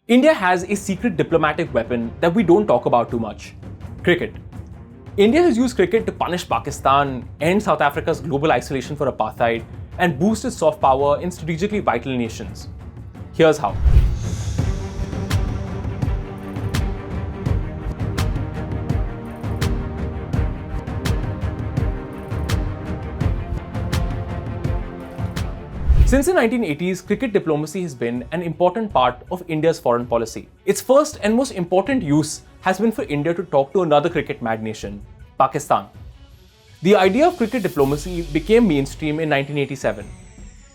India has a secret diplomatic weapon that we don't talk about too much: cricket. India has used cricket to punish Pakistan, end South Africa's global isolation for apartheid, and boost its soft power in strategically vital nations. Here's how. Since the 1980s, cricket diplomacy has been an important part of India's foreign policy. Its first and most important use has been for India to talk to another cricket-mad nation, Pakistan. The idea of cricket diplomacy became mainstream in 1987.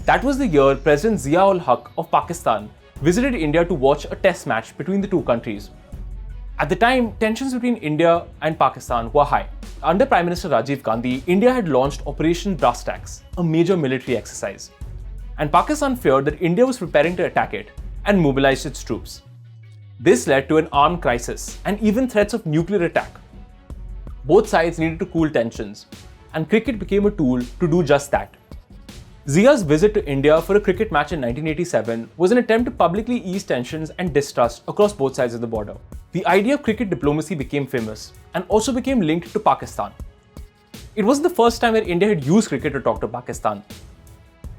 That was the year President Zia-ul-Haq of Pakistan visited India to watch a test match between the two countries. At the time, tensions between India and Pakistan were high. Under Prime Minister Rajiv Gandhi, India had launched Operation Brass Tacks, a major military exercise. And Pakistan feared that India was preparing to attack it and mobilized its troops. This led to an armed crisis and even threats of nuclear attack. Both sides needed to cool tensions, and cricket became a tool to do just that. Zia's visit to India for a cricket match in 1987 was an attempt to publicly ease tensions and distrust across both sides of the border. The idea of cricket diplomacy became famous and also became linked to Pakistan. It wasn't the first time that India had used cricket to talk to Pakistan.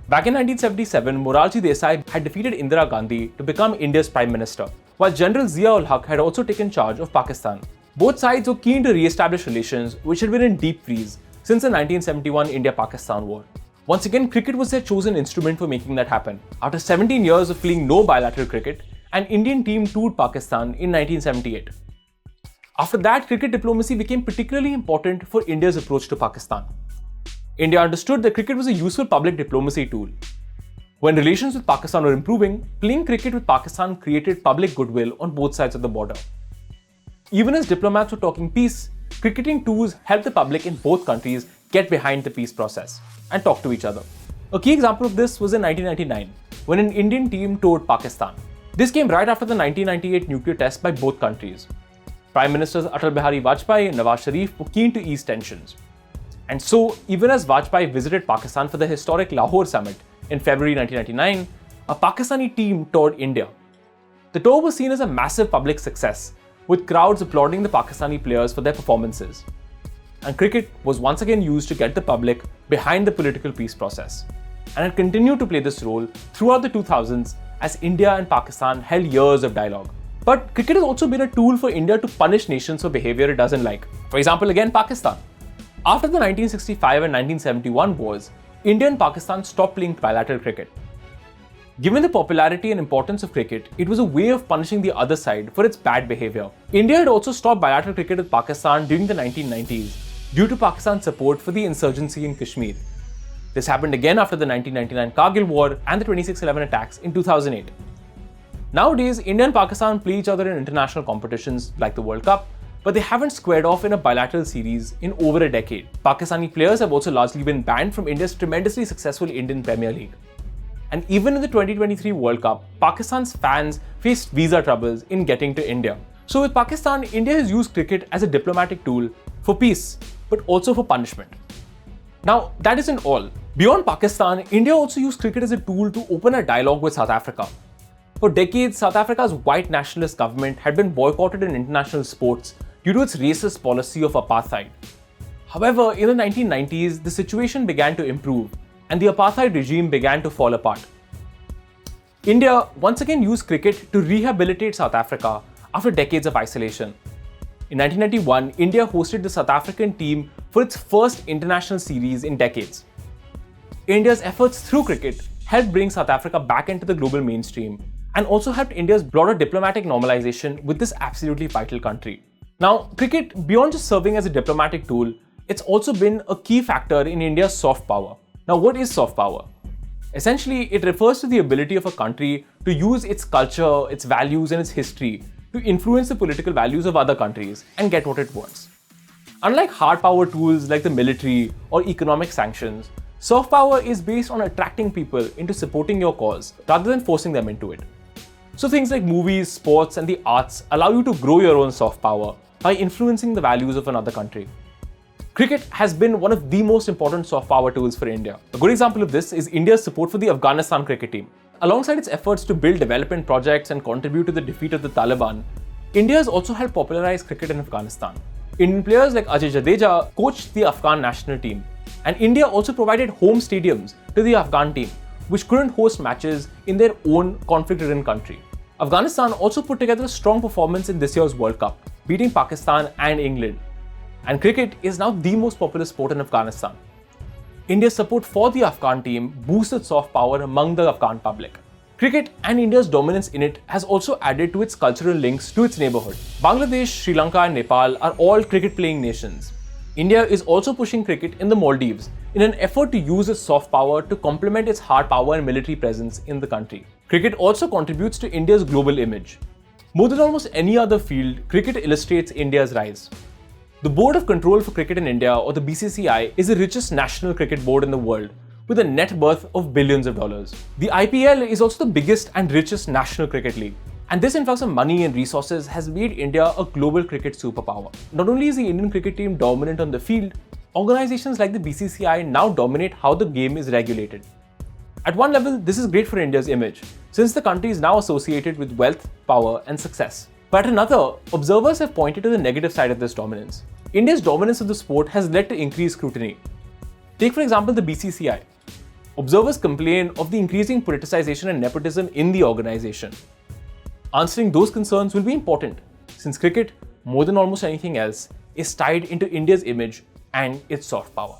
Back in 1977, Morarji Desai had defeated Indira Gandhi to become India's Prime Minister, while General Zia-ul-Haq had also taken charge of Pakistan. Both sides were keen to re-establish relations which had been in deep freeze since the 1971 India-Pakistan war. Once again, cricket was their chosen instrument for making that happen. After 17 years of playing no bilateral cricket, an Indian team toured Pakistan in 1978. After that, cricket diplomacy became particularly important for India's approach to Pakistan. India understood that cricket was a useful public diplomacy tool. When relations with Pakistan were improving, playing cricket with Pakistan created public goodwill on both sides of the border. Even as diplomats were talking peace, cricketing tours helped the public in both countries get behind the peace process and talk to each other. A key example of this was in 1999, when an Indian team toured Pakistan. This came right after the 1998 nuclear test by both countries. Prime Ministers Atal Bihari Vajpayee and Nawaz Sharif were keen to ease tensions. And so, even as Vajpayee visited Pakistan for the historic Lahore summit in February 1999, a Pakistani team toured India. The tour was seen as a massive public success, with crowds applauding the Pakistani players for their performances. And cricket was once again used to get the public behind the political peace process. And it continued to play this role throughout the 2000s as India and Pakistan held years of dialogue. But cricket has also been a tool for India to punish nations for behaviour it doesn't like. For example, again, Pakistan. After the 1965 and 1971 wars, India and Pakistan stopped playing bilateral cricket. Given the popularity and importance of cricket, it was a way of punishing the other side for its bad behaviour. India had also stopped bilateral cricket with Pakistan during the 1990s due to Pakistan's support for the insurgency in Kashmir. This happened again after the 1999 Kargil War and the 26/11 attacks in 2008. Nowadays, India and Pakistan play each other in international competitions like the World Cup, but they haven't squared off in a bilateral series in over a decade. Pakistani players have also largely been banned from India's tremendously successful Indian Premier League. And even in the 2023 World Cup, Pakistan's fans faced visa troubles in getting to India. So with Pakistan, India has used cricket as a diplomatic tool for peace, but also for punishment. Now, that isn't all. Beyond Pakistan, India also used cricket as a tool to open a dialogue with South Africa. For decades, South Africa's white nationalist government had been boycotted in international sports due to its racist policy of apartheid. However, in the 1990s, the situation began to improve and the apartheid regime began to fall apart. India once again used cricket to rehabilitate South Africa after decades of isolation. In 1991, India hosted the South African team for its first international series in decades. India's efforts through cricket helped bring South Africa back into the global mainstream and also helped India's broader diplomatic normalization with this absolutely vital country. Now, cricket, beyond just serving as a diplomatic tool, it's also been a key factor in India's soft power. Now, what is soft power? Essentially, it refers to the ability of a country to use its culture, its values, and its history to influence the political values of other countries and get what it wants. Unlike hard power tools like the military or economic sanctions, soft power is based on attracting people into supporting your cause rather than forcing them into it. So things like movies, sports, and the arts allow you to grow your own soft power by influencing the values of another country. Cricket has been one of the most important soft power tools for India. A good example of this is India's support for the Afghanistan cricket team. alongside its efforts to build development projects and contribute to the defeat of the Taliban, India has also helped popularize cricket in Afghanistan. Indian players like Ajay Jadeja coached the Afghan national team, and India also provided home stadiums to the Afghan team, which couldn't host matches in their own conflict-ridden country. Afghanistan also put together a strong performance in this year's World Cup, beating Pakistan and England. And cricket is now the most popular sport in Afghanistan. India's support for the Afghan team boosted soft power among the Afghan public. Cricket and India's dominance in it has also added to its cultural links to its neighbourhood. Bangladesh, Sri Lanka and Nepal are all cricket-playing nations. India is also pushing cricket in the Maldives in an effort to use its soft power to complement its hard power and military presence in the country. Cricket also contributes to India's global image. More than almost any other field, cricket illustrates India's rise. The Board of Control for Cricket in India, or the BCCI, is the richest national cricket board in the world, with a net worth of billions of dollars. The IPL is also the biggest and richest national cricket league. And this influx of money and resources has made India a global cricket superpower. Not only is the Indian cricket team dominant on the field, organizations like the BCCI now dominate how the game is regulated. At one level, this is great for India's image, since the country is now associated with wealth, power, and success. But at another, observers have pointed to the negative side of this dominance. India's dominance of the sport has led to increased scrutiny. Take, for example, the BCCI. Observers complain of the increasing politicization and nepotism in the organization. Answering those concerns will be important, since cricket, more than almost anything else, is tied into India's image and its soft power.